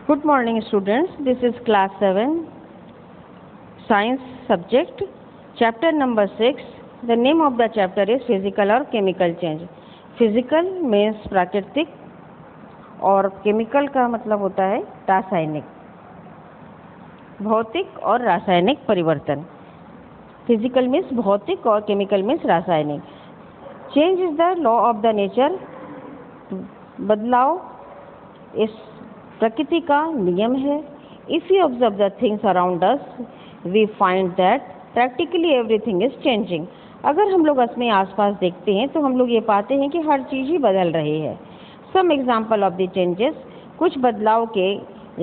Good morning students, this is class 7 science subject chapter number 6. The name of the chapter is physical or chemical change. Physical means प्राकृतिक और chemical का मतलब होता है रासायनिक, भौतिक और रासायनिक परिवर्तन. Physical means भौतिक और chemical means रासायनिक. Change is the law of the nature. बदलाव इस प्रकृति का नियम है. If we observe the things around us, we find that practically everything is changing. अगर हम लोग अपने आसपास देखते हैं तो हम लोग ये पाते हैं कि हर चीज़ ही बदल रही है. Some example of the changes, कुछ बदलाव के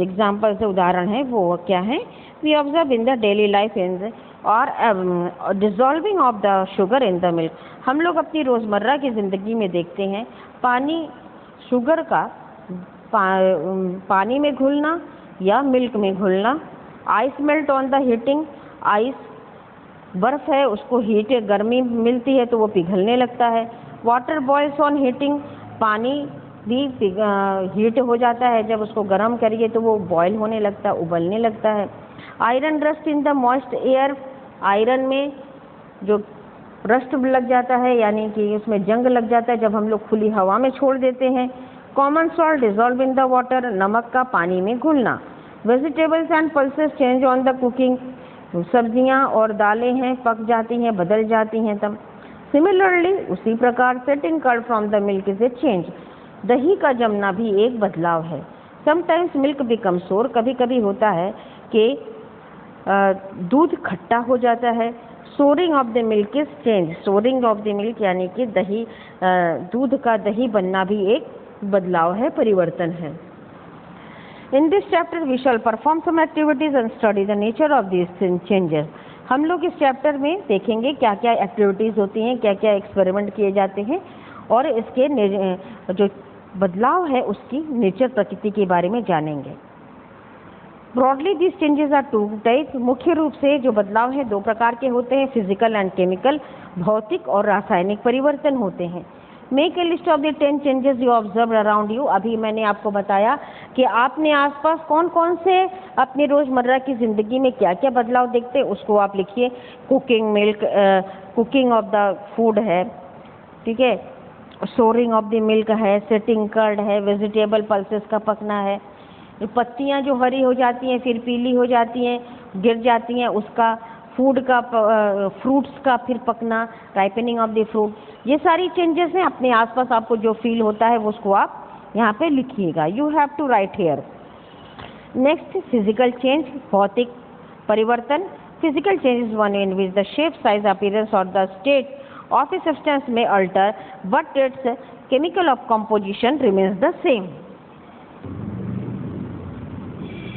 एग्जाम्पल से उदाहरण है वो क्या है. We observe in the daily life in the और dissolving of the sugar in the milk. हम लोग अपनी रोज़मर्रा की ज़िंदगी में देखते हैं पानी शुगर का पानी में घुलना या मिल्क में घुलना. Ice melt on the heating. Ice बर्फ़ है, उसको हीट गर्मी मिलती है तो वो पिघलने लगता है. Water boils on heating. पानी भी हीट हो जाता है, जब उसको गर्म करिए तो वो बॉयल होने लगता है, उबलने लगता है. Iron rust in the moist air. Iron में जो रस्ट लग जाता है यानी कि उसमें जंग लग जाता है जब हम लोग खुली हवा में छोड़ देते हैं. Common salt dissolve in the water. नमक का पानी में घुलना. Vegetables and pulses change on the cooking. सब्जियां और दालें हैं पक जाती हैं, बदल जाती हैं तब. सिमिलरली उसी प्रकार setting curd from the milk is a change. दही का जमना भी एक बदलाव है. समटाइम्स मिल्क बिकम सोर. कभी कभी होता है कि दूध खट्टा हो जाता है. Souring of the milk is change. Souring of the milk यानी कि दही दूध का दही बनना भी एक बदलाव है, परिवर्तन है. In this chapter we shall perform some activities and study the nature of these changes. हम लोग इस चैप्टर में देखेंगे क्या क्या एक्टिविटीज़ होती हैं, क्या क्या एक्सपेरिमेंट किए जाते हैं और इसके जो बदलाव है उसकी नेचर प्रकृति के बारे में जानेंगे. Broadly these changes are two type. मुख्य रूप से जो बदलाव है दो प्रकार के होते हैं, फिजिकल एंड केमिकल. भौतिक और रासायनिक परिवर्तन होते हैं. Make a list of the 10 changes you observe around you. अभी मैंने आपको बताया कि आपने आसपास कौन कौन से अपनी रोज़मर्रा की ज़िंदगी में क्या क्या बदलाव देखते हैं उसको आप लिखिए. Cooking milk, cooking of the food है, ठीक है. सोरिंग ऑफ द मिल्क है, सेटिंग कर्ड है, वेजिटेबल पल्सेस का पकना है. पत्तियां जो हरी हो जाती हैं फिर पीली हो जाती हैं, गिर जाती हैं, उसका फूड का फ्रूट्स का फिर पकना, राइपनिंग ऑफ द फ्रूट. ये सारी चेंजेस हैं. अपने आसपास आपको जो फील होता है उसको आप यहाँ पे लिखिएगा. You have to write here. Next physical change, भौतिक परिवर्तन. Physical change is one in which the shape, size, appearance और the state of a substance में alter but its chemical of composition remains the same.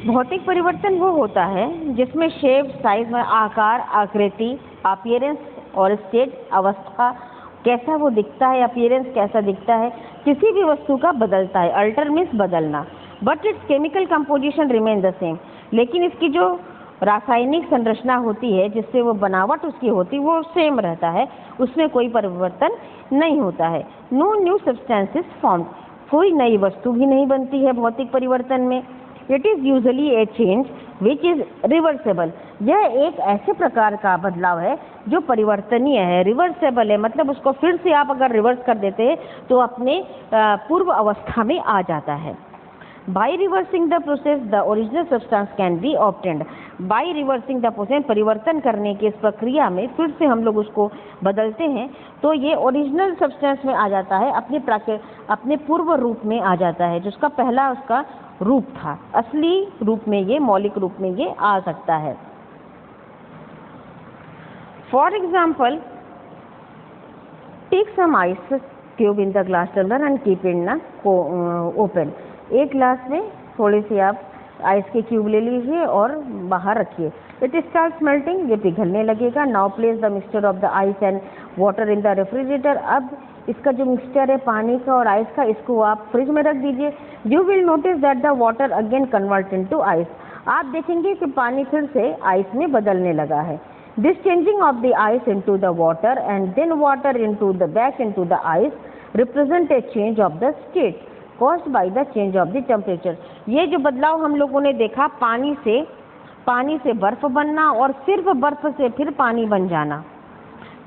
भौतिक परिवर्तन वो होता है जिसमें शेप, साइज में आकार, आकृति, अपीयरेंस और स्टेट, अवस्था, कैसा वो दिखता है, अपीयरेंस कैसा दिखता है, किसी भी वस्तु का बदलता है. अल्टर मीन्स बदलना. But its chemical composition remain the same. लेकिन इसकी जो रासायनिक संरचना होती है जिससे वो बनावट उसकी होती है वो सेम रहता है, उसमें कोई परिवर्तन नहीं होता है. No new substances form. कोई नई वस्तु भी नहीं बनती है भौतिक परिवर्तन में. It is usually a change which is reversible. यह एक ऐसे प्रकार का बदलाव है जो परिवर्तनीय है, रिवर्सेबल है. मतलब उसको फिर से आप अगर रिवर्स कर देते हैं तो अपने पूर्व अवस्था में आ जाता है. By reversing the process the original substance can be obtained. By reversing the process, परिवर्तन करने की इस प्रक्रिया में फिर से हम लोग उसको बदलते हैं तो ये ओरिजिनल सब्सटेंस में आ जाता है, अपने पूर्व रूप में आ जाता है, जिसका पहला उसका रूप था. असली रूप में ये, मौलिक रूप में ये आ सकता है. For example, take some ice cube in the glass tumbler and keep it ना ओपन. एक ग्लास में थोड़ी सी आप आइस के क्यूब ले लीजिए और बाहर रखिए. It start melting. ये पिघलने लगेगा. Now place the mixture of the ice and water in the refrigerator. अब इसका जो मिक्सचर है पानी का और आइस का, इसको आप फ्रिज में रख दीजिए. You will notice that the water again convert into ice. आप देखेंगे कि पानी फिर से आइस में बदलने लगा है. This changing of the ice into the water and then water into the ice represent a change of the state. ये जो changing of the ice into the water and then water into the ice represent a change of the state. ये एक ऐसे प्रकार का बदलाव है जो परिवर्तनीय है, भौतिक परिवर्तन होते हैं. Caused by the change of the temperature. ये जो बदलाव हम लोगों ने देखा, पानी से बर्फ बनना और सिर्फ बर्फ से फिर पानी बन जाना,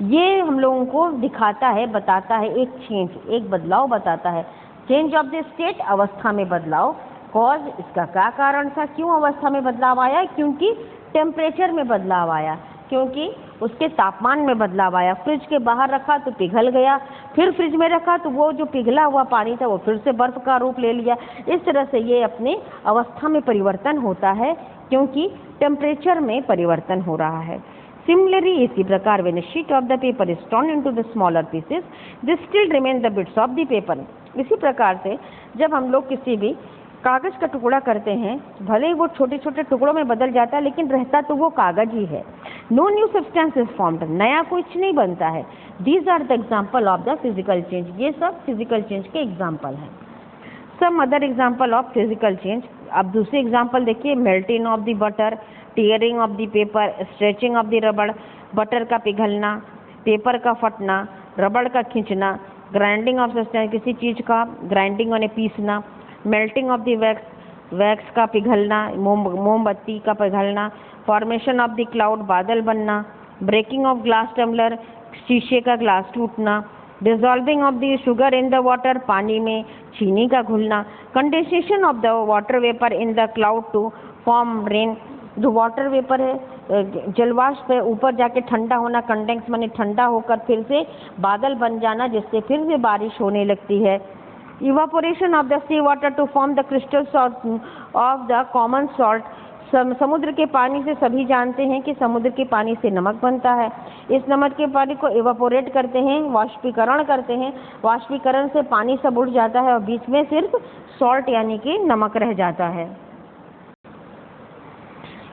ये हम लोगों को दिखाता है, बताता है एक चेंज, एक बदलाव बताता है। चेंज ऑफ द स्टेट, अवस्था में बदलाव। कॉज, इसका क्या कारण था, क्यों अवस्था में बदलाव आया? क्योंकि टेम्परेचर में बदलाव आया, क्योंकि उसके तापमान में बदलाव आया। फ्रिज के बाहर रखा तो पिघल गया, फिर फ्रिज में रखा तो वो जो पिघला हुआ पानी था वो फिर से बर्फ का रूप ले लिया। इस तरह से ये अपने अवस्था में परिवर्तन होता है, क्योंकि टेम्परेचर में परिवर्तन हो रहा है। सिमिलरली, इसी प्रकार when a sheet of the paper is torn into the smaller pieces, this still remain the bits of the paper। इसी प्रकार से जब हम लोग किसी भी कागज का टुकड़ा करते हैं, भले ही वो छोटे छोटे टुकड़ों में बदल जाता है, लेकिन रहता तो वो कागज ही है। No new substance is formed, नया कुछ नहीं बनता है। These are the example of the physical change, ये सब फिजिकल चेंज के एग्जाम्पल हैं। Some other example of physical change. अब दूसरे एग्जाम्पल देखिए, melting of the butter, tearing of the paper, stretching of the rubber, butter का पिघलना, paper का फटना, रबड़ का खींचना, ग्राइंडिंग ऑफ सब्सटेंस, किसी चीज़ का ग्राइंडिंग यानी पीसना, melting of the wax, wax का पिघलना, मोमबत्ती का पिघलना, फॉर्मेशन ऑफ द क्लाउड, बादल बनना, ब्रेकिंग ऑफ ग्लास टम्बलर, शीशे का ग्लास टूटना, dissolving of the sugar in the water, पानी में चीनी का घुलना, condensation of the water vapour in the cloud to form rain, जो वाटर वेपर है जलवाष्प है ऊपर जाके ठंडा होना, कंडेंस माने ठंडा होकर फिर से बादल बन जाना, जिससे फिर से बारिश होने लगती है। Evaporation of the sea water to form the crystal salt of the common salt, समुद्र के पानी से सभी जानते हैं कि समुद्र के पानी से नमक बनता है। इस नमक के पानी को इवापोरेट करते हैं, वाष्पीकरण करते हैं, वाष्पीकरण से पानी सब उड़ जाता है और बीच में सिर्फ सॉल्ट यानी कि नमक रह जाता है।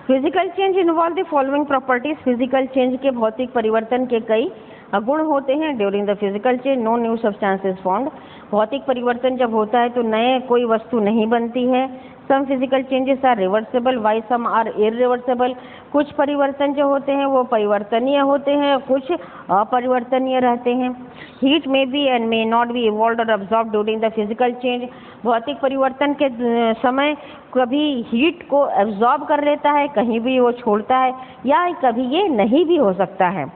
Physical change involve the following properties, physical change के भौतिक परिवर्तन के कई गुण होते हैं। During the physical change no new substances formed, भौतिक परिवर्तन जब होता है तो नए कोई वस्तु नहीं बनती है। Some physical changes are reversible while some are irreversible, कुछ परिवर्तन जो होते हैं वो परिवर्तनीय होते हैं, कुछ अपरिवर्तनीय रहते हैं। Heat may be and may not be evolve or absorb during the physical change, भौतिक परिवर्तन के समय कभी हीट को एब्जॉर्ब कर लेता है, कहीं भी वो छोड़ता है, या कभी ये नहीं भी हो सकता है।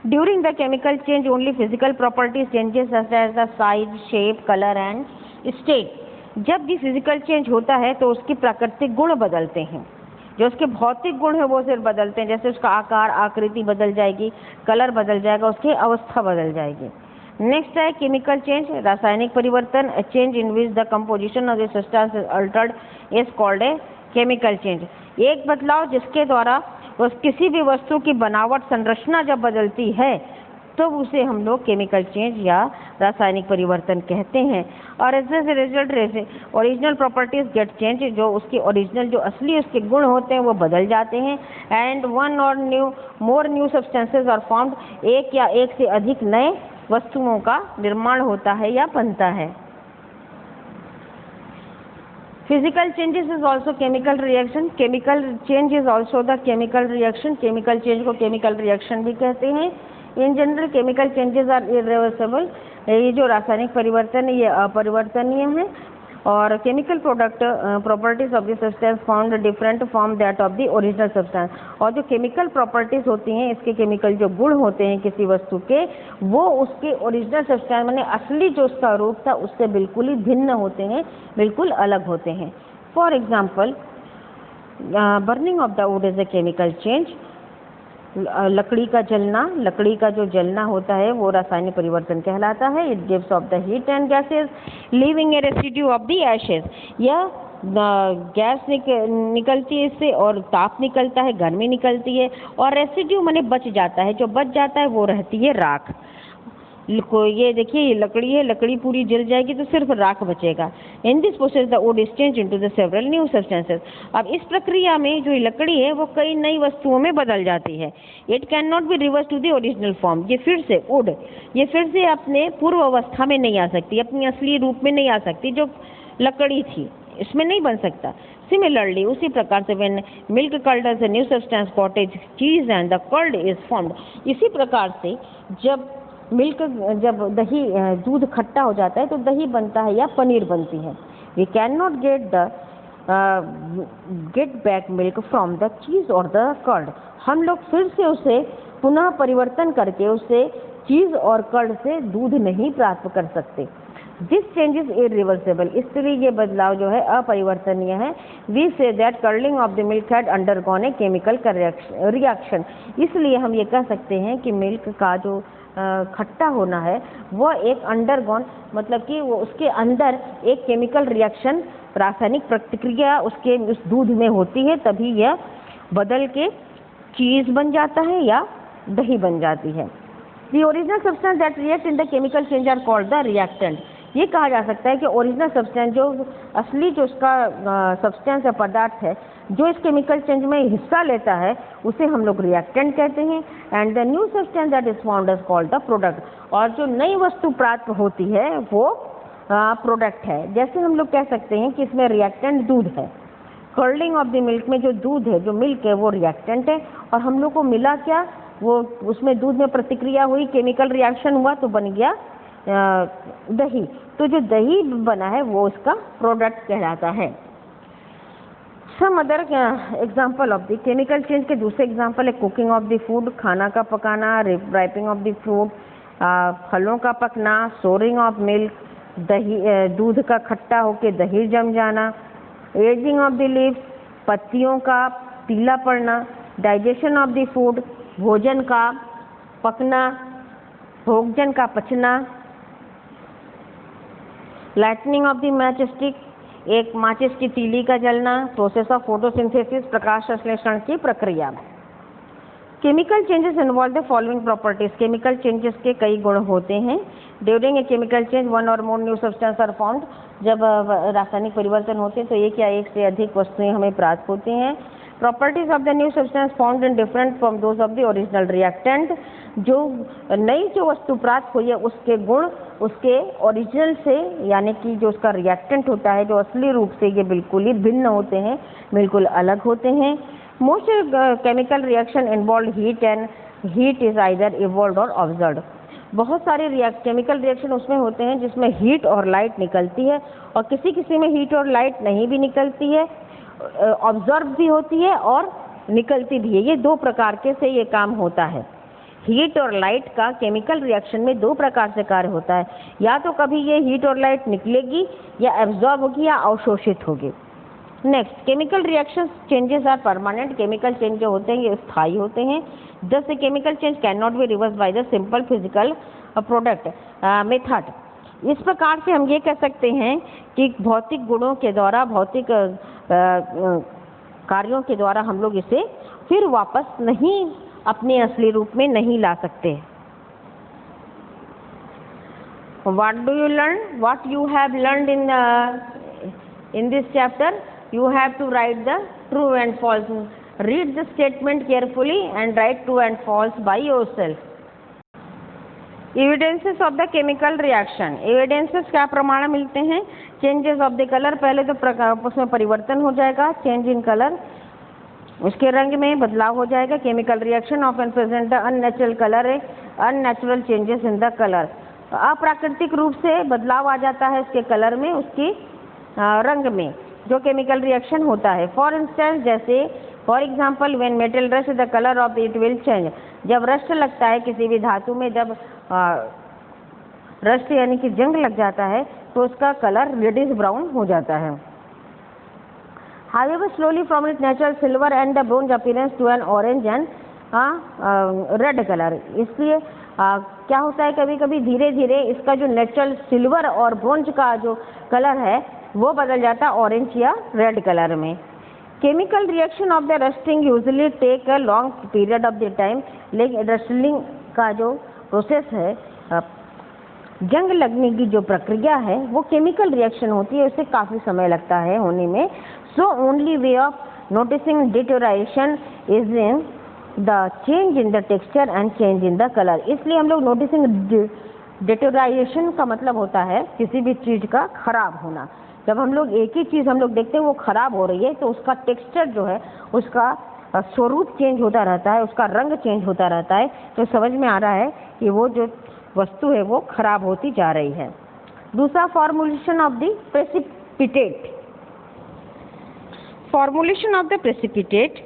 During the chemical change only physical properties changes such as the size, shape, colour and state, जब भी फिजिकल चेंज होता है तो उसके प्राकृतिक गुण बदलते हैं, जो उसके भौतिक गुण है वो सिर्फ बदलते हैं, जैसे उसका आकार, आकृति बदल जाएगी, कलर बदल जाएगा, उसकी अवस्था बदल जाएगी। नेक्स्ट है केमिकल चेंज, रासायनिक परिवर्तन, ए change in which the composition of the substance is Altered is called a chemical change, एक बदलाव जिसके द्वारा उस किसी भी वस्तु की बनावट, संरचना जब बदलती है तो उसे हम लोग केमिकल चेंज या रासायनिक परिवर्तन कहते हैं। और as a result original properties get change, जो उसके ओरिजिनल जो असली उसके गुण होते हैं वो बदल जाते हैं। And one or more new substances are formed, एक या एक से अधिक नए वस्तुओं का निर्माण होता है या बनता है। Physical changes is also chemical reaction, chemical change is also the chemical reaction, chemical change को केमिकल रिएक्शन भी कहते हैं। In general chemical changes are irreversible, ये जो रासायनिक परिवर्तन है ये अपरिवर्तनीय है। और chemical product properties of the substance found different from that of the original substance, और जो केमिकल प्रॉपर्टीज होती हैं, इसके केमिकल जो गुण होते हैं किसी वस्तु के, वो उसके ओरिजिनल सब्सटेंस माने असली जो उसका रूप था उससे बिल्कुल ही भिन्न होते हैं, बिल्कुल अलग होते हैं। For example burning of the wood is a chemical change, लकड़ी का जलना, लकड़ी का जो जलना होता है वो रासायनिक परिवर्तन कहलाता है। It gives off the heat and gases leaving A residue of the ashes, यह गैस निकलती है इससे और ताप निकलता है, गर्मी निकलती है, और रेसिड्यू माने बच जाता है, जो बच जाता है वो रहती है राख। ये देखिए ये लकड़ी है, लकड़ी पूरी जल जाएगी तो सिर्फ राख बचेगा। In this process the wood is change into the several new substances, अब इस प्रक्रिया में जो लकड़ी है वो कई नई वस्तुओं में बदल जाती है। It can not be reverse to the original form, ये फिर से वुड ये फिर से अपने पूर्व अवस्था में नहीं आ सकती, अपनी असली रूप में नहीं आ सकती, जो लकड़ी थी इसमें नहीं बन सकता। सिमिलरली उसी प्रकार से when milk curd as a new substance, cottage cheese and the curd is formed, इसी प्रकार से जब मिल्क जब दही दूध खट्टा हो जाता है तो दही बनता है या पनीर बनती है। We can not get back milk from the cheese और द कर्ड। हम लोग फिर से उसे पुनः परिवर्तन करके उसे चीज़ और कर्ड से दूध नहीं प्राप्त कर सकते। दिस चेंज इज इरिवर्सिबल, इसलिए ये बदलाव जो है अपरिवर्तनीय है। We say that curling of the milk had undergone a chemical reaction, इसलिए हम ये कह सकते हैं कि मिल्क का जो खट्टा होना है वह एक अंडरगॉन मतलब कि वो उसके अंदर एक केमिकल रिएक्शन, रासायनिक प्रतिक्रिया उसके उस दूध में होती है, तभी यह बदल के चीज़ बन जाता है या दही बन जाती है। The original substance that react in the chemical change are called the reactant। ये कहा जा सकता है कि ओरिजिनल सब्सटेंस जो असली जो उसका सब्सटेंस है, पदार्थ है, जो इस केमिकल चेंज में हिस्सा लेता है उसे हम लोग रिएक्टेंट कहते हैं। And the new substance that is found is called the product, और जो नई वस्तु प्राप्त होती है वो प्रोडक्ट है। जैसे हम लोग कह सकते हैं कि इसमें रिएक्टेंट दूध है, कर्लिंग ऑफ द मिल्क में जो दूध है, जो मिल्क है वो रिएक्टेंट है, और हम लोग को मिला क्या, वो उसमें दूध में प्रतिक्रिया हुई, केमिकल रिएक्शन हुआ तो बन गया दही। तो जो दही बना है वो उसका प्रोडक्ट कहलाता है। Some other example of the chemical change के दूसरे एग्जाम्पल है कुकिंग ऑफ द फूड, खाना का पकाना, राइपिंग ऑफ द फ्रूट, फलों का पकना, सोरिंग ऑफ मिल्क, दही दूध का खट्टा होके दही जम जाना, एजिंग ऑफ द लीव्स, पत्तियों का पीला पड़ना, डाइजेशन ऑफ द फूड, भोजन का पकना, भोजन का पचना, lightning of the match stick, एक माचिस की तीली का जलना, प्रोसेस ऑफ फोटोसिंथेसिस, प्रकाश संश्लेषण की प्रक्रिया। Chemical changes involve the following properties, chemical changes के कई गुण होते हैं। During a chemical change one or more new substance are found, जब रासायनिक परिवर्तन होते हैं तो एक या एक से अधिक वस्तुएं हमें प्राप्त होती हैं। Properties of the new substance found in different from those of the original reactant, जो नई जो वस्तु प्राप्त हुई है उसके गुण उसके ओरिजिनल से यानी कि जो उसका रिएक्टेंट होता है, जो असली रूप से ये बिल्कुल ही भिन्न होते हैं, बिल्कुल अलग होते हैं। Most chemical reaction involve heat and heat is either evolve और ऑब्जर्व। बहुत सारे केमिकल रिएक्शन उसमें होते हैं जिसमें हीट और लाइट निकलती है, और किसी किसी में हीट और लाइट नहीं भी निकलती है, ऑब्जर्व भी होती है और निकलती भी है। ये दो प्रकार के से ये काम होता है। हीट और लाइट का केमिकल रिएक्शन में दो प्रकार से कार्य होता है, या तो कभी ये हीट और लाइट निकलेगी या एब्जॉर्ब होगी या अवशोषित होगी। Next, chemical reaction changes are permanent, chemical change जो होते हैं ये स्थायी होते हैं। Thus a chemical change can not be reverse by the simple physical product method. इस प्रकार से हम ये कह सकते हैं कि भौतिक गुणों के द्वारा, भौतिक कार्यों के द्वारा हम लोग इसे फिर वापस नहीं अपने असली रूप में नहीं ला सकते। What do you learn? What you have learned in this chapter? You have to write the true and false. Read the statement carefully and write true and false by yourself. Evidences of the chemical reaction. Evidences क्या प्रमाण मिलते हैं? Changes of the color, पहले तो उसमें परिवर्तन हो जाएगा, change in color, उसके रंग में बदलाव हो जाएगा। Chemical reaction often present the unnatural colour, unnatural changes in the colour, अप्राकृतिक रूप से बदलाव आ जाता है उसके कलर में, उसकी रंग में, जो केमिकल रिएक्शन होता है। फॉर इंस्टेंस, जैसे for example when metal rust the colour of it will change, जब रस्ट लगता है किसी भी धातु में, जब रस्ट यानी कि जंग लग जाता है तो उसका कलर रेडिश ब्राउन हो जाता है। However, slowly from its natural silver and the bronze appearance to an orange and red color। इसलिए क्या होता है, कभी कभी धीरे धीरे इसका जो नेचुरल सिल्वर और ब्रोंज का जो कलर है वो बदल जाता है ऑरेंज या रेड कलर में। Chemical reaction of the rusting usually take a long period of the time, लेकिन रस्टिंग का जो प्रोसेस है, जंग लगने की जो प्रक्रिया है वो केमिकल रिएक्शन होती है, उससे काफ़ी समय लगता है होने में। So only way of noticing deterioration is in the change in the texture and change in the color। इसलिए हम लोग noticing deterioration का मतलब होता है किसी भी चीज़ का खराब होना। जब हम लोग एक ही चीज़ हम लोग देखते हैं वो खराब हो रही है तो उसका टेक्सचर जो है, उसका स्वरूप चेंज होता रहता है, उसका रंग चेंज होता रहता है, तो समझ में आ रहा है कि वो जो वस्तु है वो खराब होती जा रही है। दूसरा, formulation of the precipitate. Formulation of the precipitate,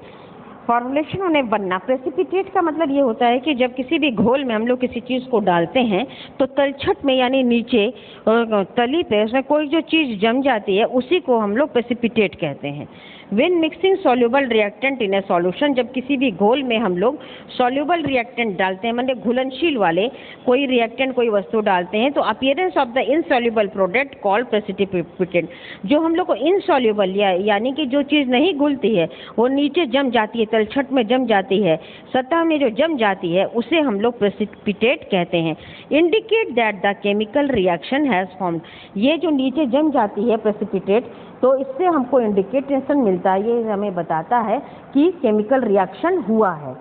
formulation उन्हें बनना। प्रेसिपिटेट का मतलब ये होता है कि जब किसी भी घोल में हम लोग किसी चीज़ को डालते हैं तो तलछट में यानी नीचे तली पे उसमें कोई जो चीज़ जम जाती है उसी को हम लोग प्रेसिपिटेट कहते हैं। When mixing soluble reactant in a solution, जब किसी भी घोल में हम लोग soluble reactant डालते हैं, मतलब घुलनशील वाले कोई reactant कोई वस्तु डालते हैं, तो appearance of the insoluble product called precipitate, जो हम लोग को insoluble यानी कि जो चीज़ नहीं घुलती है वो नीचे जम जाती है, तलछट में जम जाती है, सतह में जो जम जाती है उसे हम लोग precipitate कहते हैं। Indicate that the chemical reaction has formed, ये जो नीचे जम जाती है precipitate, तो इससे हमको इंडिकेशन मिलता है, ये हमें बताता है कि केमिकल रिएक्शन हुआ है।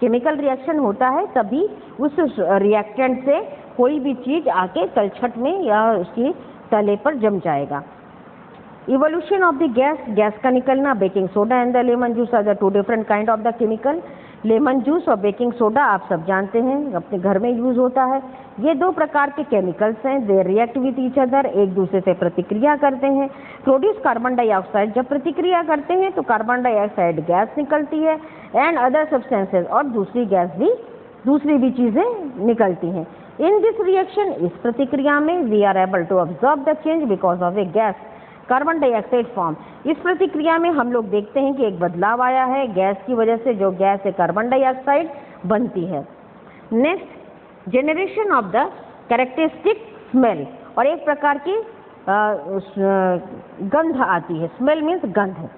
केमिकल रिएक्शन होता है तभी उस रिएक्टेंट से कोई भी चीज़ आके तलछट में या उसकी तले पर जम जाएगा। Evolution of the gas, gas का निकलना। Baking soda and the lemon juice are the two different kind of the chemical. Lemon juice और बेकिंग सोडा आप सब जानते हैं, अपने घर में यूज़ होता है। ये दो प्रकार के केमिकल्स हैं, they react with each other, एक दूसरे से प्रतिक्रिया करते हैं, प्रोड्यूस कार्बन डाइऑक्साइड। जब प्रतिक्रिया करते हैं तो कार्बन डाइऑक्साइड गैस निकलती है एंड अदर सब्सटेंसेस, और दूसरी गैस भी, दूसरी भी चीज़ें निकलती हैं। इन दिस रिएक्शन, इस प्रतिक्रिया में, we are able to observe the change because of a gas carbon dioxide form. इस प्रतिक्रिया में हम लोग देखते हैं कि एक बदलाव आया है गैस की वजह से, जो गैस है कार्बन डाइऑक्साइड बनती है। Next, generation of the characteristic smell, और एक प्रकार की गंध आती है। स्मेल मीन्स गंध।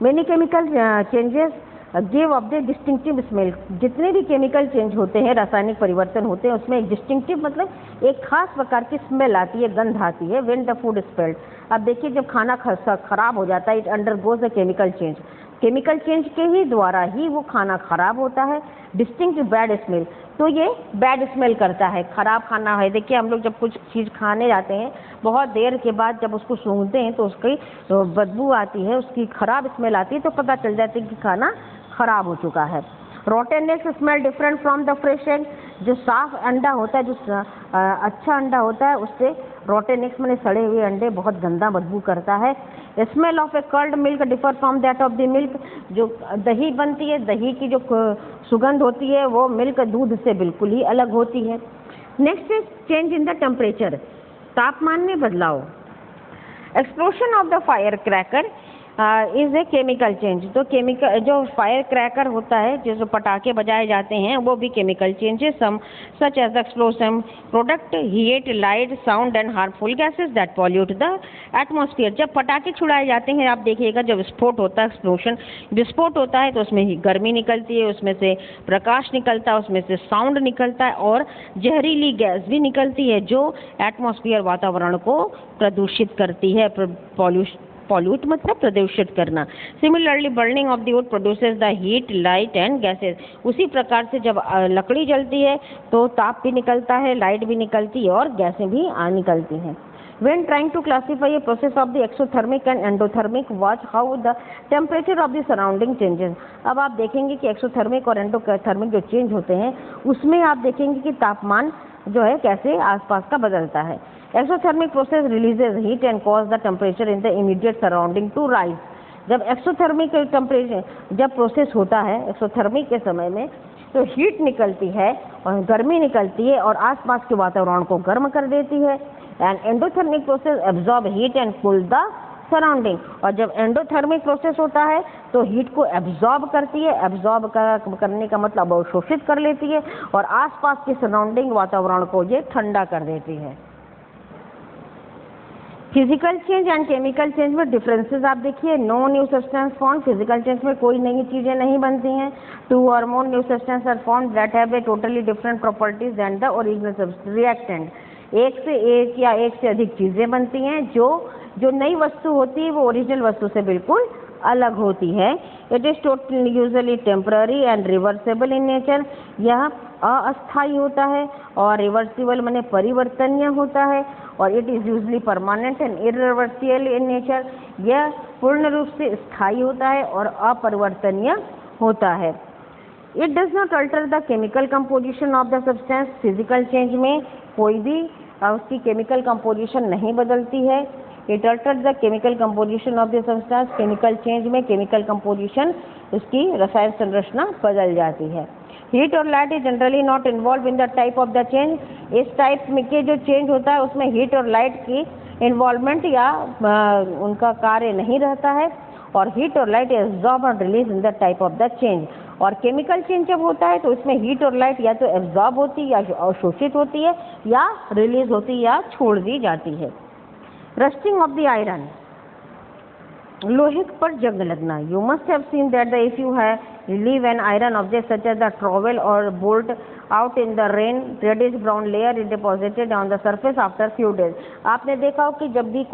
Many chemical changes give of the distinctive smell, जितने भी केमिकल चेंज होते हैं, रासायनिक परिवर्तन होते हैं, उसमें एक डिस्टिंक्टिव मतलब एक खास प्रकार की स्मेल आती है, गंध आती है। व्हेन द फूड स्पेल्ड, अब देखिए जब खाना खराब हो जाता है, it undergoes the chemical change, chemical change के ही द्वारा ही वो खाना खराब होता है। डिस्टिंक्ट बैड स्मेल, तो ये बैड स्मेल करता है, खराब खाना है। देखिए हम लोग जब कुछ चीज़ खाने जाते हैं, बहुत देर के बाद जब उसको सूंघते हैं तो उसकी बदबू आती है, उसकी खराब स्मेल आती है, तो पता चल जाती है कि खाना खराब हो चुका है। Rotten eggs smell different from the fresh egg, जो साफ अंडा होता है, जो अच्छा अंडा होता है, उससे रोटन एग्स मैंने सड़े हुए अंडे बहुत गंदा बदबू करता है। Smell of a curd milk differ from that of the milk, जो दही बनती है, दही की जो सुगंध होती है वो मिल्क दूध से बिल्कुल ही अलग होती है। Next is change in the temperature, तापमान में बदलाव। Explosion of the fire cracker is a chemical change, तो केमिकल जो फायर क्रैकर होता है, जो पटाखे बजाए जाते हैं, वो भी chemical changes some such as the explosion product heat light sound and harmful gases that pollute the atmosphere. जब पटाखे छुड़ाए जाते हैं, आप देखिएगा जब विस्फोट होता है, एक्सप्लोशन विस्फोट होता है, तो उसमें ही गर्मी निकलती है, उसमें से प्रकाश निकलता है, उसमें से साउंड निकलता है और जहरीली गैस भी निकलती है जो एटमॉस्फेयर वातावरण को प्रदूषित करती है। पॉल्यूट मतलब प्रदूषित करना। Similarly burning of the wood produces the heat light and gases, उसी प्रकार से जब लकड़ी जलती है तो ताप भी निकलता है, लाइट भी निकलती है और गैसें भी निकलती हैं। When trying to classify a process of the exothermic and endothermic, watch how the temperature of the surrounding changes। अब आप देखेंगे कि एक्सोथर्मिक और एंडोथर्मिक जो चेंज होते हैं उसमें आप देखेंगे कि तापमान जो है कैसे आसपास का बदलता है। Exothermic process releases heat and cause the temperature in the immediate surrounding to rise. जब एक्सोथर्मिक टेम्परेचर जब प्रोसेस होता है एक्सोथर्मिक के समय में, तो हीट निकलती है और गर्मी निकलती है और आसपास के वातावरण को गर्म कर देती है। And endothermic process absorb heat and cool the surrounding, और जब एंडोथर्मिक प्रोसेस होता है तो हीट को एब्जॉर्ब करती है, एब्जॉर्ब करने का मतलब अवशोषित कर लेती है और आसपास के सराउंडिंग वातावरण को ये ठंडा कर देती है। Physical change and chemical change में डिफरेंसेस आप देखिए। No new substance form, physical change में कोई नई चीज़ें नहीं बनती हैं। 2 or more new substance are form that have a totally different properties than the original reactant. एक से एक या एक से अधिक चीज़ें बनती हैं, जो नई वस्तु होती है वो ओरिजिनल वस्तु से बिल्कुल अलग होती है। It is totally usually temporary and reversible in nature, यह अस्थायी होता है, और रिवर्सिबल माने परिवर्तनीय होता है, और it is usually permanent and irreversible in nature, यह पूर्ण रूप से स्थायी होता है और अपरिवर्तनीय होता है। It does not alter the chemical composition of the substance, physical change में कोई भी उसकी केमिकल कंपोजिशन नहीं बदलती है। It alter the chemical composition of the substance, chemical change में केमिकल कंपोजिशन उसकी रसायन संरचना बदल जाती है। हीट और light is generally not involve in the type of the change, इस टाइप में के जो चेंज होता है उसमें हीट और लाइट की इन्वॉल्वमेंट या उनका कार्य नहीं रहता है। और हीट और लाइट एब्जॉर्ब और release in the type of the change, और केमिकल चेंज जब होता है तो इसमें हीट और लाइट या तो एब्जॉर्ब होती है या अवशोषित होती है या रिलीज होती है या छोड़ दी जाती है। रस्टिंग ऑफ द आयरन, लोहे पर जंग लगना। You must have seen that if you have leave an iron object such as the trowel or bolt out in the rain, reddish brown layer is deposited on the surface after few days. आपने देखा हो कि जब भी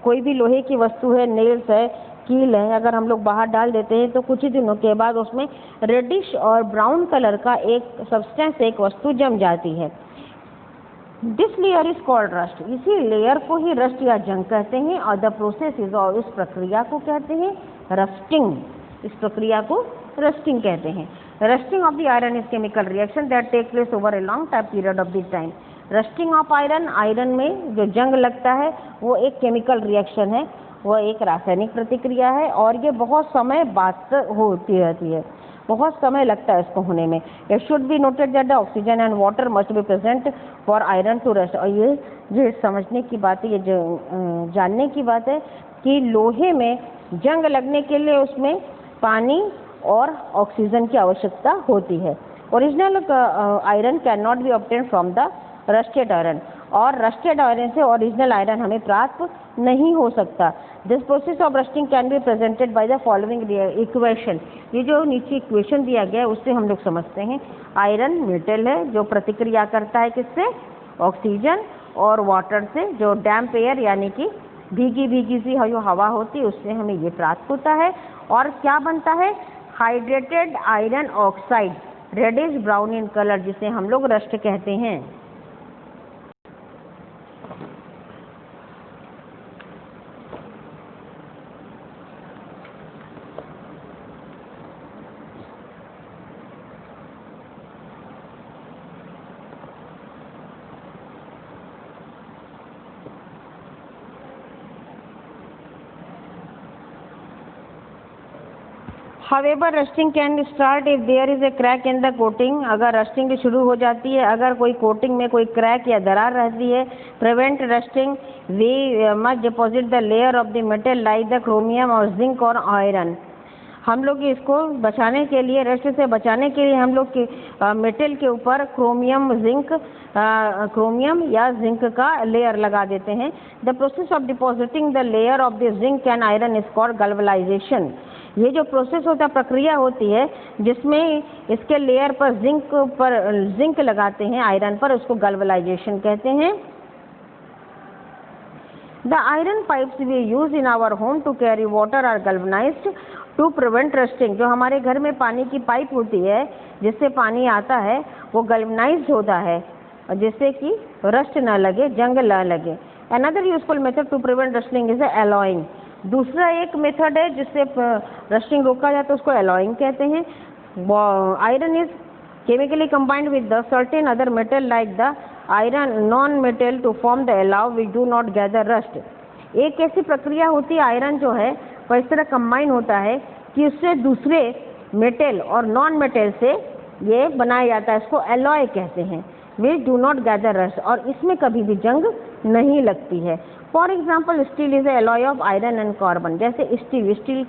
कोई भी लोहे की वस्तु है, नेल्स है, कील है, अगर हम लोग बाहर डाल देते हैं तो कुछ ही दिनों के बाद उसमें रेडिश और ब्राउन कलर का एक सब्सटेंस, एक वस्तु जम जाती है। This layer is called rust, इसी लेयर को ही रस्ट या जंग कहते हैं। और द प्रोसेस इज, और इस प्रक्रिया को कहते हैं रस्टिंग, इस प्रक्रिया को रस्टिंग कहते हैं। Rusting of the iron is chemical reaction that take place over a long time period of the time. Rusting of iron, iron में जो जंग लगता है वो एक केमिकल रिएक्शन है, वो एक रासायनिक प्रतिक्रिया है और ये बहुत समय बाद होती रहती है, बहुत समय लगता है इसको होने में। It should be noted that the oxygen and water must be present for iron to rust. और ये जो समझने की बात है, ये जो जानने की बात है कि लोहे में जंग लगने के लिए उसमें पानी और ऑक्सीजन की आवश्यकता होती है। Original iron can not B obtain from the rusted iron, और रस्टेड आयरन से ओरिजिनल आयरन हमें प्राप्त नहीं हो सकता। This process of rusting can be presented by the following equation. ये जो नीचे इक्वेशन दिया गया है उससे हम लोग समझते हैं। आयरन मेटल है जो प्रतिक्रिया करता है किससे, ऑक्सीजन और वाटर से, जो डैम्प एयर यानी कि भीगी भीगी सी जो हवा होती है उससे हमें ये प्राप्त होता है। और क्या बनता है, hydrated iron oxide, reddish brown in colour, जिसे हम लोग रस्ट कहते हैं। However, rusting can start if there is a crack in the coating। अगर रस्टिंग शुरू हो जाती है, अगर कोई कोटिंग में कोई क्रैक या दरार रहती है। Prevent rusting, we must deposit the layer of the metal like the chromium और जिंक और आयरन। हम लोग इसको बचाने के लिए, रस्ट से बचाने के लिए हम लोग मेटल के ऊपर क्रोमियम या जिंक का लेयर लगा देते हैं। The process of depositing the layer of the zinc and iron is called galvanisation. ये जो प्रोसेस होता है, प्रक्रिया होती है जिसमें इसके लेयर पर जिंक लगाते हैं आयरन पर, उसको गैल्वेनाइजेशन कहते हैं। The iron pipes we use in our home to carry water are galvanized to prevent rusting. जो हमारे घर में पानी की पाइप होती है जिससे पानी आता है वो गैल्वेनाइज्ड होता है जिससे कि रस्ट न लगे, जंग न लगे। Another useful method to prevent rusting is alloying. दूसरा एक मेथड है जिससे रस्टिंग रोका जाता है, उसको एलॉइंग कहते हैं। Iron is chemically combined with the certain other metal like the iron non metal to form the alloy which do not gather rust. एक ऐसी प्रक्रिया होती है, आयरन जो है वो इस तरह कंबाइन होता है कि उससे दूसरे मेटल और नॉन मेटल से ये बनाया जाता है, इसको एलॉय कहते हैं। विच डू नॉट गैदर रस्ट, और इसमें कभी भी जंग नहीं लगती है। For example, steel is alloy of iron and carbon. जैसे स्टील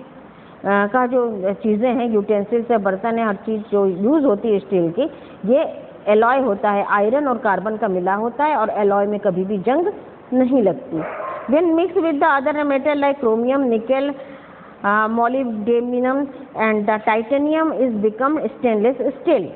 का जो चीज़ें हैं, यूटेंसिल्स है, बर्तन है, हर चीज़ जो यूज़ होती है स्टील की, ये एलॉय होता है, आयरन और कार्बन का मिला होता है, और एलॉय में कभी भी जंग नहीं लगती। When mixed with the other metal like chromium, nickel, molybdenum and the titanium is become stainless steel।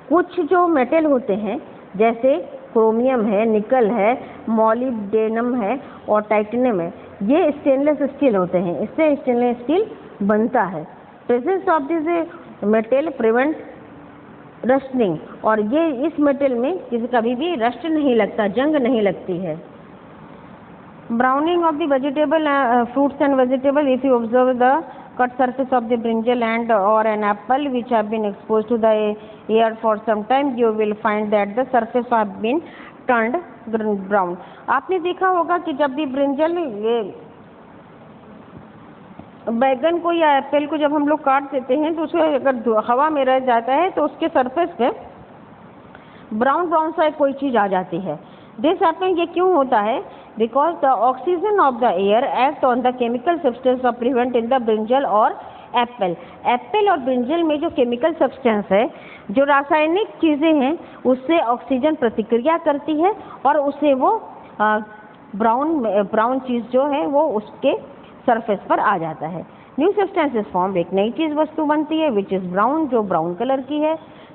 कुछ जो मेटल होते हैं जैसे क्रोमियम है, निकल है, मॉलिब्डेनम है और टाइटेनियम है, ये स्टेनलेस स्टील होते हैं, इससे स्टेनलेस स्टील बनता है। Presence of this metal prevent rusting, और ये इस मेटल में कभी भी रस्ट नहीं लगता, जंग नहीं लगती है। Browning of the vegetable fruits and vegetable, if you observe the cut surface of the brinjal and or an apple which have been exposed to the air for some time, you will find that the surface have been turned brown. आपने देखा होगा कि जब भी brinjal बैगन को या Apple को जब हम लोग काट देते हैं तो उसको अगर हवा में रह जाता है तो उसके सरफेस पे ब्राउन ब्राउन सा कोई चीज़ आ जाती है। दिस हैपन, ये क्यों होता है? Because the oxygen of the air act on the chemical substance of prevent in the brinjal और एप्पल और ब्रिंजल में जो केमिकल सब्सटेंस है, जो रासायनिक चीज़ें हैं, उससे ऑक्सीजन प्रतिक्रिया करती है और उससे वो ब्राउन चीज़ जो है वो उसके सरफेस पर आ जाता है। न्यू सब्सटेंस इज फॉर्म, एक नई चीज़ वस्तु बनती है विच इज़ ब्राउन, जो ब्राउन कलर की है।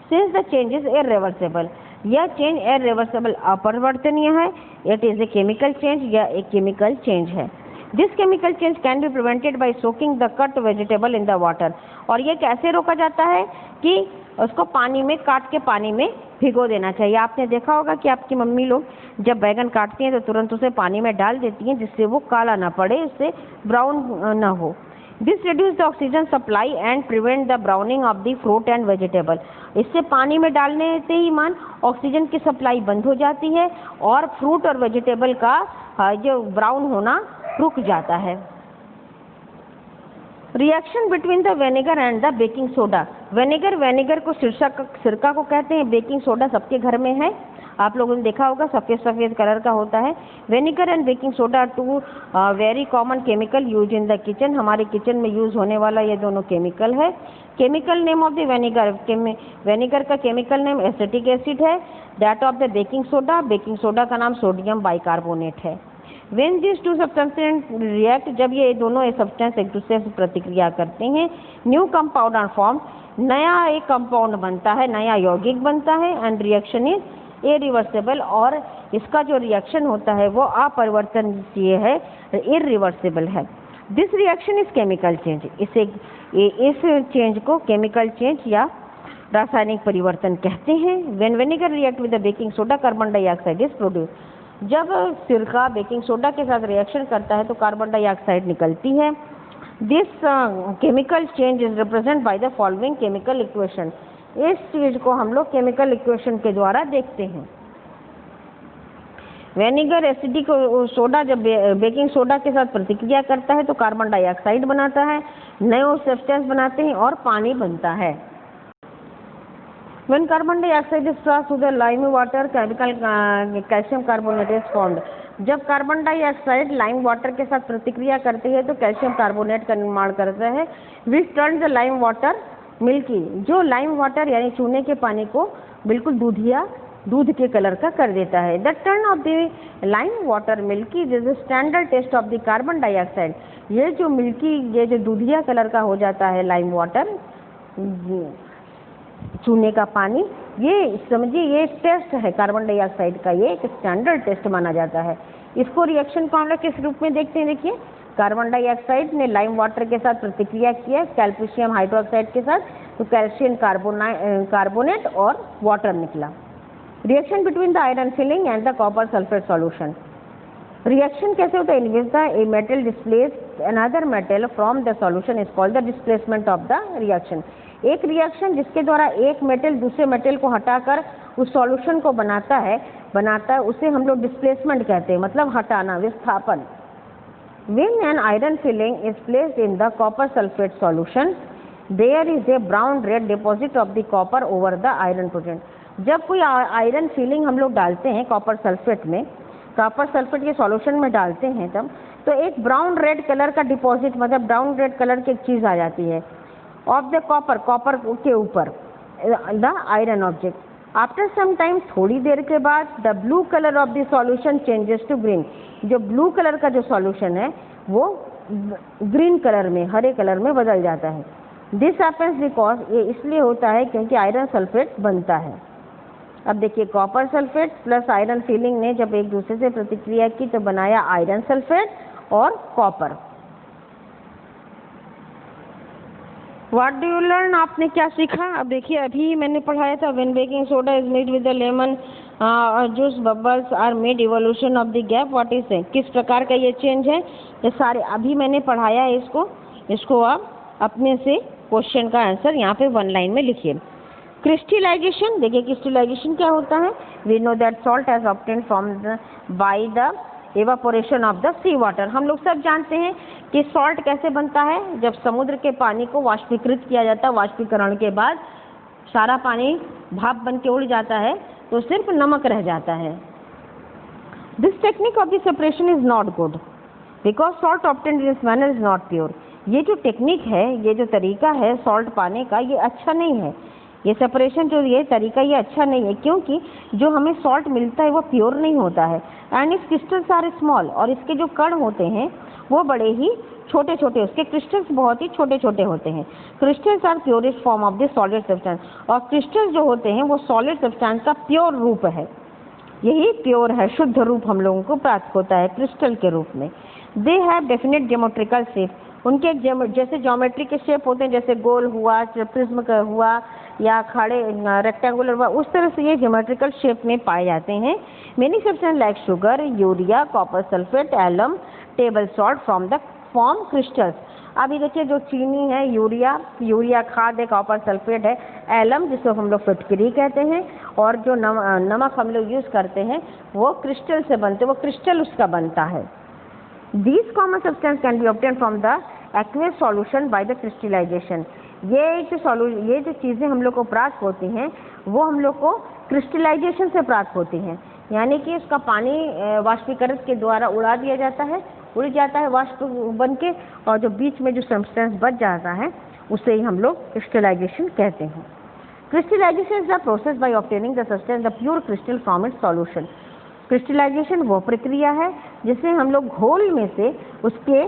Since the change is irreversible, यह चेंज इररिवर्सिबल अपरिवर्तनीय है। It is a chemical change, या एक केमिकल चेंज है। This chemical change can be prevented by soaking the cut vegetable in the water. और ये कैसे रोका जाता है कि उसको पानी में काट के पानी में भिगो देना चाहिए। आपने देखा होगा कि आपकी मम्मी लोग जब बैगन काटती हैं तो तुरंत उसे पानी में डाल देती हैं जिससे वो काला ना पड़े, उससे ब्राउन ना हो। This reduce the oxygen supply and prevent the browning of the fruit and vegetable. इससे पानी में डालने से ही मान ऑक्सीजन की सप्लाई बंद हो जाती है और फ्रूट और वेजिटेबल का जो ब्राउन होना रुक जाता है। Reaction between the vinegar and the baking soda. Vinegar को सिरका को कहते हैं, बेकिंग सोडा सबके घर में है, आप लोगों ने देखा होगा, सफ़ेद कलर का होता है। Vinegar and baking soda two very common chemical use in the kitchen. हमारे किचन में यूज़ होने वाला ये दोनों केमिकल है। Chemical name of the vinegar का केमिकल नेम एसिटिक एसिड है। That of the baking soda का नाम सोडियम बाइकार्बोनेट है। When these two substances react, जब ये दोनों सब्सटेंस एक दूसरे से प्रतिक्रिया करते हैं, न्यू कंपाउंड आर फॉर्म, नया एक कंपाउंड बनता है, नया यौगिक बनता है। एंड रिएक्शन इज इरिवर्सिबल, और इसका जो रिएक्शन होता है वो अपरिवर्तनीय है, इरिवर्सिबल है। This reaction is chemical change, इस चेंज को केमिकल चेंज या रासायनिक परिवर्तन कहते हैं। When vinegar react with the baking soda, carbon dioxide is produce. जब सिरका बेकिंग सोडा के साथ रिएक्शन करता है तो कार्बन डाइऑक्साइड निकलती है। This chemical change is represent by the following chemical equation. इस चीज को हम लोग केमिकल इक्वेशन के द्वारा देखते हैं। वेनेगर एसिडिक सोडा जब बेकिंग सोडा के साथ प्रतिक्रिया करता है तो कार्बन डाइऑक्साइड बनाता है, नए सब्सटेंस बनाते हैं और पानी बनता है। When carbon dioxide is passed through the lime water, calcium carbonate is formed. जब कार्बन डाइऑक्साइड लाइम वाटर के साथ प्रतिक्रिया करती है तो कैल्शियम कार्बोनेट का निर्माण करता है। विच turn the lime water milky, जो लाइम वाटर यानी चूने के पानी को बिल्कुल दूध के कलर का कर देता है। The turn of the lime water milky is the standard test of the carbon dioxide. ये जो दूधिया कलर का हो जाता है लाइम वाटर, चूने का पानी, ये समझिए ये टेस्ट है कार्बन डाइऑक्साइड का, ये एक स्टैंडर्ड टेस्ट माना जाता है। इसको रिएक्शन को हम लोग किस रूप में देखते हैं? देखिए, कार्बन डाइऑक्साइड ने लाइम वाटर के साथ प्रतिक्रिया किया कैल्शियम हाइड्रोक्साइड के साथ, तो कैल्शियम कार्बोनेट और वाटर निकला। Reaction between the iron filling and the copper sulphate solution. Reaction कैसे होता है? In which the a metal displace another metal from the solution is called the displacement of the reaction. एक reaction जिसके द्वारा एक metal दूसरे metal को हटाकर उस सॉल्यूशन को बनाता है उसे हम लोग डिस्प्लेसमेंट कहते हैं, मतलब हटाना, विस्थापन। When an iron filling is placed in the copper sulfate solution, there is a brown red deposit of the copper over the iron present. जब कोई आयरन फिलिंग हम लोग डालते हैं कॉपर सल्फेट में, कॉपर सल्फेट के सॉल्यूशन में डालते हैं तब, तो एक ब्राउन रेड कलर का डिपॉजिट, मतलब ब्राउन रेड कलर की एक चीज़ आ जाती है ऑफ द कॉपर के ऊपर the iron object. After some time, थोड़ी देर के बाद, the blue colour of the solution changes to green. जो ब्लू कलर का जो सॉल्यूशन है वो ग्रीन कलर में, हरे कलर में बदल जाता है। दिस हैपेंस बिकॉज, ये इसलिए होता है क्योंकि आयरन सल्फेट बनता है। अब देखिए, copper sulphate plus iron filing ने जब एक दूसरे से प्रतिक्रिया की तो बनाया आयरन सल्फेट और copper. What do you learn, आपने क्या सीखा? अब देखिए, अभी मैंने पढ़ाया था when baking soda is made with the lemon juice bubbles are made evolution of the gas. What is, किस प्रकार का ये चेंज है? ये सारे अभी मैंने पढ़ाया है इसको आप अपने से क्वेश्चन का आंसर यहाँ पे 1 लाइन में लिखिए। क्रिस्टलाइजेशन, देखिए क्रिस्टलाइजेशन क्या होता है। We know that salt has obtained from by the evaporation of the sea water. हम लोग सब जानते हैं कि सॉल्ट कैसे बनता है। जब समुद्र के पानी को वाष्पीकृत किया जाता है, वाष्पीकरण के बाद सारा पानी भाप बन के उड़ जाता है तो सिर्फ नमक रह जाता है। This technique of the separation is not good because salt obtained in this manner is not pure. ये जो टेक्निक है, ये जो तरीका है सॉल्ट पाने का, ये अच्छा नहीं है। ये सेपरेशन जो ये तरीका ये अच्छा नहीं है, क्योंकि जो हमें सॉल्ट मिलता है वो प्योर नहीं होता है। एंड इस क्रिस्टल्स आर स्मॉल, और इसके जो कण होते हैं वो बड़े ही छोटे छोटे, उसके क्रिस्टल्स बहुत ही छोटे छोटे होते हैं। Crystals are purest form of the solid substance, और क्रिस्टल्स जो होते हैं वो सॉलिड सब्सटेंस का प्योर रूप है। यही प्योर है, शुद्ध रूप हम लोगों को प्राप्त होता है क्रिस्टल के रूप में। They have definite geometrical shape, उनके जैसे ज्योमेट्री के शेप होते हैं, जैसे गोल हुआ, प्रिज्म का हुआ, या खड़े रेक्टेंगुलर हुआ, उस तरह से ये ज्योमेट्रिकल शेप में पाए जाते हैं। Many substance like sugar, urea, copper sulphate, alum, table salt from the form crystals. अभी देखिए जो चीनी है, यूरिया खाद है, कॉपर सल्फेट है, एलम जिसको हम लोग फिटकरी कहते हैं, और जो नमक हम लोग यूज़ करते हैं वो क्रिस्टल से बनते, वो क्रिस्टल उसका बनता है। These common substance can be obtained from the aqueous solution by the crystallization। ये जो चीज़ें हम लोग को प्राप्त होती हैं वो हम लोग को क्रिस्टलाइजेशन से प्राप्त होती हैं, यानी कि उसका पानी वाष्पीकरण के द्वारा उड़ा दिया जाता है, उड़ जाता है वाष्प बन के, और जो बीच में जो सब्सटेंस बच जाता है उसे ही हम लोग क्रिस्टलाइजेशन कहते हैं। Crystallization is the process by obtaining the substance the pure crystal from its solution. Crystallization वो प्रक्रिया है जिससे हम लोग घोल में से उसके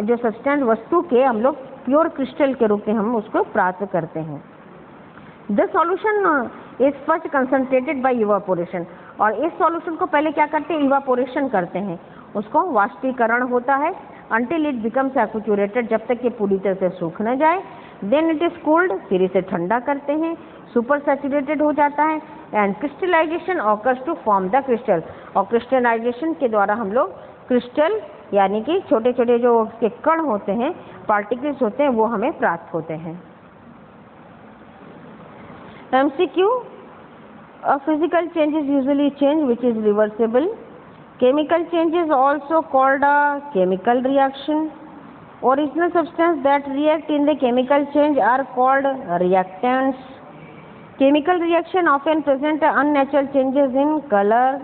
जो सब्सटेंस वस्तु के हम लोग प्योर क्रिस्टल के रूप में हम उसको प्राप्त करते हैं। The solution is first concentrated by evaporation, और इस सॉल्यूशन को पहले क्या करते हैं, इवापोरेशन करते हैं, उसको वाष्पीकरण होता है until it becomes saturated, जब तक ये पूरी तरह से सूख न जाए। देन इट इज कोल्ड, फिर इसे ठंडा करते हैं, सुपर सैचुरेटेड हो जाता है, and crystallization occurs to form the crystal, और क्रिस्टलाइजेशन के द्वारा हम लोग क्रिस्टल यानी कि छोटे छोटे जो उसके कण होते हैं, पार्टिकल्स होते हैं, वो हमें प्राप्त होते हैं। MCQ, a physical change is usually change which is reversible. Chemical change is also called a chemical reaction. Original substance that react in the chemical change are called reactants. Chemical reaction often present unnatural changes in color.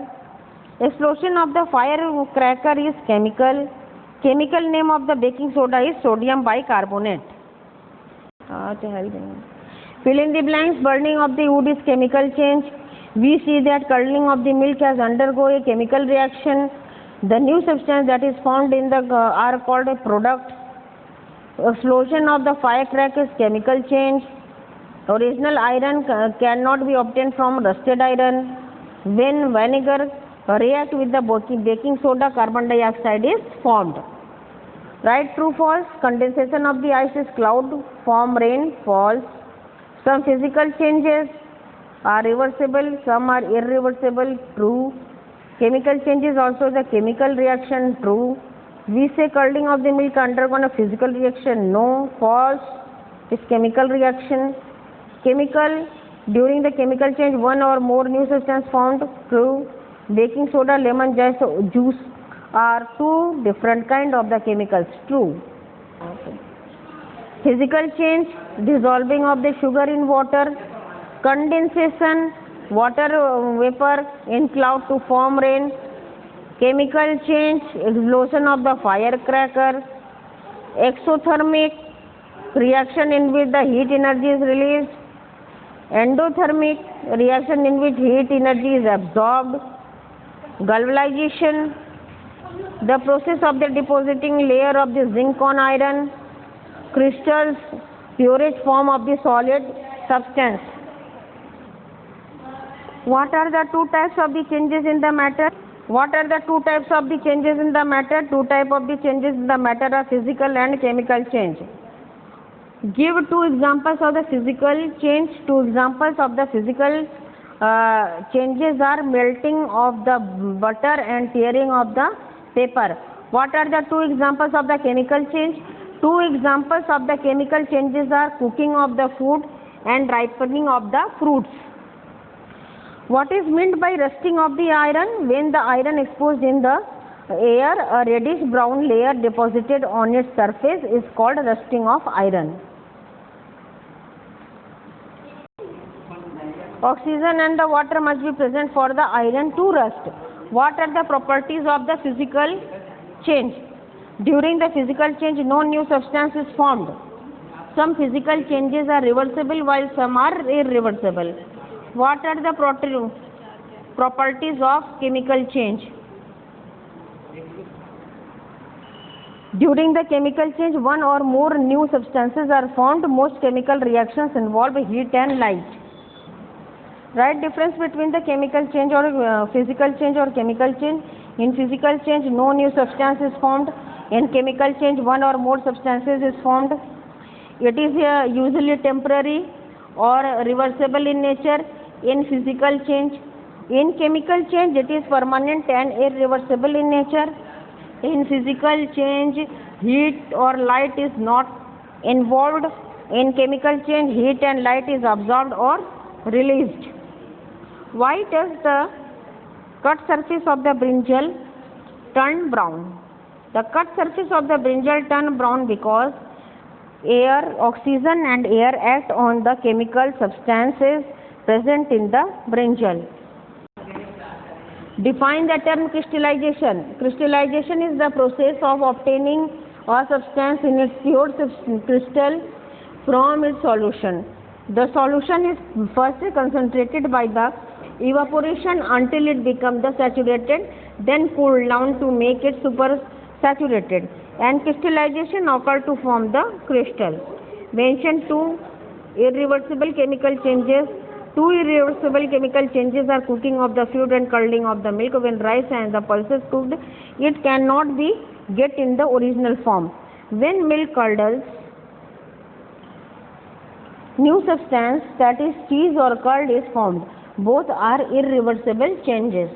Explosion of the firecracker is chemical. Chemical name of the baking soda is sodium bicarbonate. Fill in the blanks. Burning of the wood is chemical change. We see that curdling of the milk has undergo a chemical reaction. The new substance that is found in the are called a product. Explosion of the firecracker is chemical change. Original iron cannot be obtained from rusted iron. When vinegar react with the baking soda, carbon dioxide is formed. Right, true, false? Condensation of the ice is cloud form rain, false. Some physical changes are reversible, some are irreversible, true. Chemical changes also the chemical reaction, true. We say curdling of the milk undergone a physical reaction, no, false. It's chemical reaction. Chemical, during the chemical change one or more new substance found, true. Baking soda, lemon juice are two different kind of the chemicals, true. Physical change, dissolving of the sugar in water, condensation, water vapor in cloud to form rain, chemical change, explosion of the firecracker, exothermic reaction in which the heat energy is released, endothermic reaction in which heat energy is absorbed, galvanization, the process of the depositing layer of the zinc on iron, crystals, purest form of the solid substance. What are the two types of the changes in the matter? What are the two types of the changes in the matter? Two types of the changes in the matter are physical and chemical change. Give two examples of the physical change. Two examples of the physical changes are melting of the butter and tearing of the paper. What are the two examples of the chemical change? Two examples of the chemical changes are cooking of the food and ripening of the fruits. What is meant by rusting of the iron? When the iron exposed in the air, a reddish brown layer deposited on its surface is called rusting of iron. Oxygen and the water must be present for the iron to rust. What are the properties of the physical change? During the physical change, no new substance is formed. Some physical changes are reversible while some are irreversible. What are the properties of chemical change? During the chemical change, one or more new substances are formed. Most chemical reactions involve heat and light. Right difference between the chemical change or physical change or chemical change. In physical change, no new substance is formed. In chemical change, one or more substances is formed. It is usually temporary or reversible in nature. In physical change, in chemical change, it is permanent and irreversible in nature. In physical change, heat or light is not involved. In chemical change, heat and light is absorbed or released. Why does the cut surface of the brinjal turn brown? The cut surface of the brinjal turn brown because air, oxygen and air act on the chemical substances present in the brinjal. Define the term crystallization. Crystallization is the process of obtaining a substance in its pure crystal from its solution. The solution is first concentrated by the evaporation until it becomes the saturated, then cooled down to make it super saturated, and crystallization occur to form the crystal. Mention two irreversible chemical changes. Two irreversible chemical changes are cooking of the food and curdling of the milk. When rice and the pulses cooked, it cannot be get in the original form. When milk curdles, new substance, that is cheese or curd, is formed. Both are irreversible changes.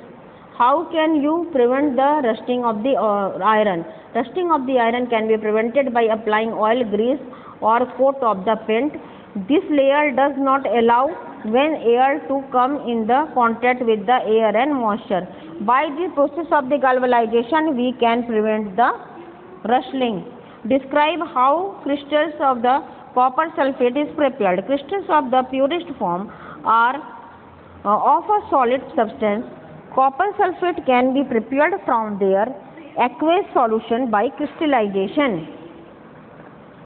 How can you prevent the rusting of the iron? Rusting of the iron can be prevented by applying oil, grease or coat of the paint. This layer does not allow when air to come in the contact with the air and moisture. By the process of the galvanization, we can prevent the rusting. Describe how crystals of the copper sulfate is prepared. Crystals of the purest form are of a solid substance. Copper sulfate can be prepared from their aqueous solution by crystallization.